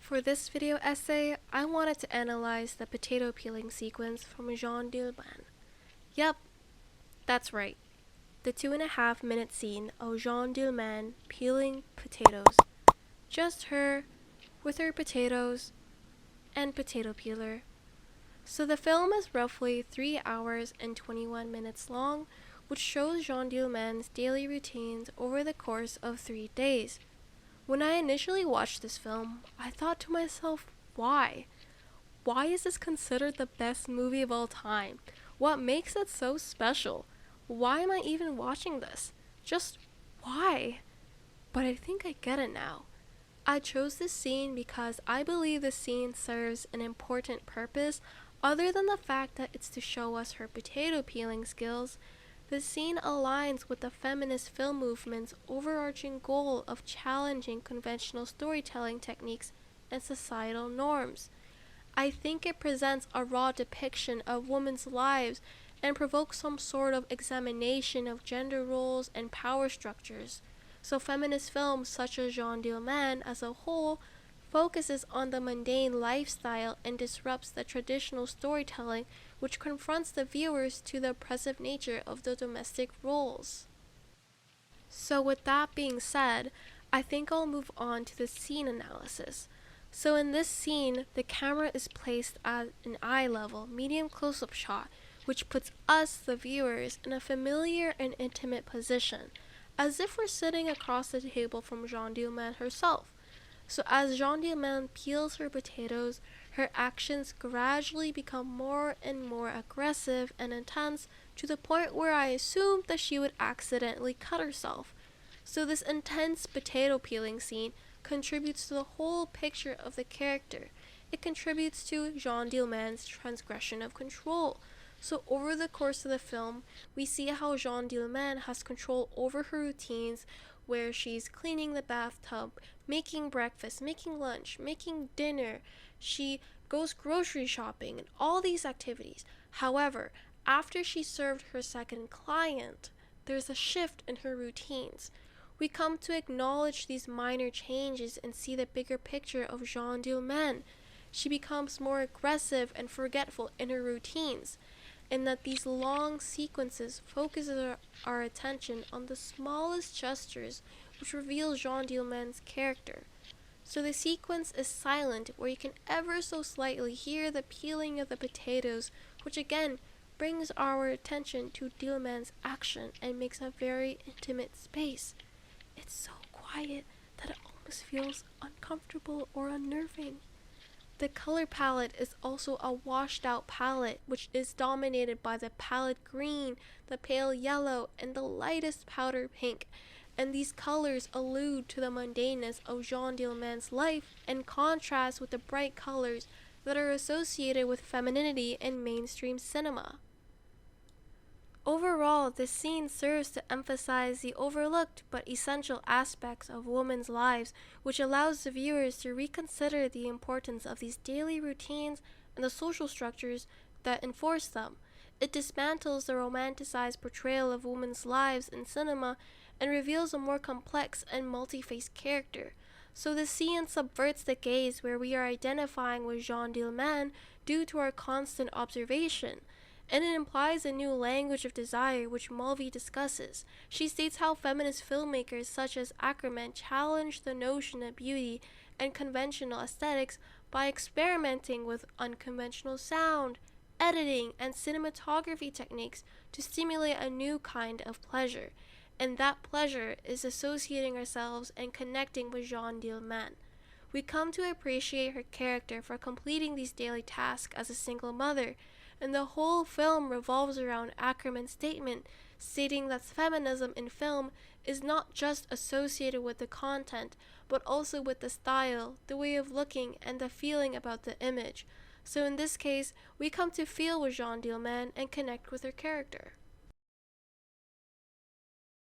For this video essay, I wanted to analyze the potato peeling sequence from Jeanne Dielman. Yep, that's right. The 2.5-minute scene of Jeanne Dielman peeling potatoes. Just her, with her potatoes, and potato peeler. So the film is roughly 3 hours and 21 minutes long, which shows Jeanne Dielman's daily routines over the course of 3 days. When I initially watched this film, I thought to myself, why? Why is this considered the best movie of all time? What makes it so special? Why am I even watching this? Just why? But I think I get it now. I chose this scene because I believe the scene serves an important purpose other than the fact that it's to show us her potato peeling skills. The scene aligns with the feminist film movement's overarching goal of challenging conventional storytelling techniques and societal norms. I think it presents a raw depiction of women's lives and provokes some sort of examination of gender roles and power structures. So feminist films such as Jeanne Dielman as a whole focuses on the mundane lifestyle and disrupts the traditional storytelling which confronts the viewers to the oppressive nature of the domestic roles. So with that being said, I think I'll move on to the scene analysis. So in this scene, the camera is placed at an eye level, medium close-up shot, which puts us, the viewers, in a familiar and intimate position, as if we're sitting across the table from Jeanne Dielman herself. So as Jeanne Dielman peels her potatoes, her actions gradually become more and more aggressive and intense to the point where I assumed that she would accidentally cut herself. So this intense potato peeling scene contributes to the whole picture of the character. It contributes to Jeanne Dielman's transgression of control. So over the course of the film, we see how Jeanne Dielman has control over her routines, where she's cleaning the bathtub, making breakfast, making lunch, making dinner. She goes grocery shopping and all these activities. However, after she served her second client, there's a shift in her routines. We come to acknowledge these minor changes and see the bigger picture of Jeanne Dielman. She becomes more aggressive and forgetful in her routines, and that these long sequences focus our attention on the smallest gestures which reveal Jeanne Dielman's character. So the sequence is silent, where you can ever so slightly hear the peeling of the potatoes, which again brings our attention to Dielman's action and makes a very intimate space. It's so quiet that it almost feels uncomfortable or unnerving. The color palette is also a washed out palette, which is dominated by the pallid green, the pale yellow, and the lightest powder pink. And these colors allude to the mundaneness of Jeanne Dielman's life and contrast with the bright colors that are associated with femininity in mainstream cinema. Overall, this scene serves to emphasize the overlooked but essential aspects of women's lives, which allows the viewers to reconsider the importance of these daily routines and the social structures that enforce them. It dismantles the romanticized portrayal of women's lives in cinema and reveals a more complex and multi-faced character. So the scene subverts the gaze where we are identifying with Jeanne Dielman due to our constant observation. And it implies a new language of desire which Mulvey discusses. She states how feminist filmmakers such as Ackerman challenge the notion of beauty and conventional aesthetics by experimenting with unconventional sound, editing, and cinematography techniques to stimulate a new kind of pleasure. And that pleasure is associating ourselves and connecting with Jeanne Dielman. We come to appreciate her character for completing these daily tasks as a single mother, and the whole film revolves around Ackerman's statement, stating that feminism in film is not just associated with the content, but also with the style, the way of looking, and the feeling about the image. So in this case, we come to feel with Jeanne Dielman and connect with her character.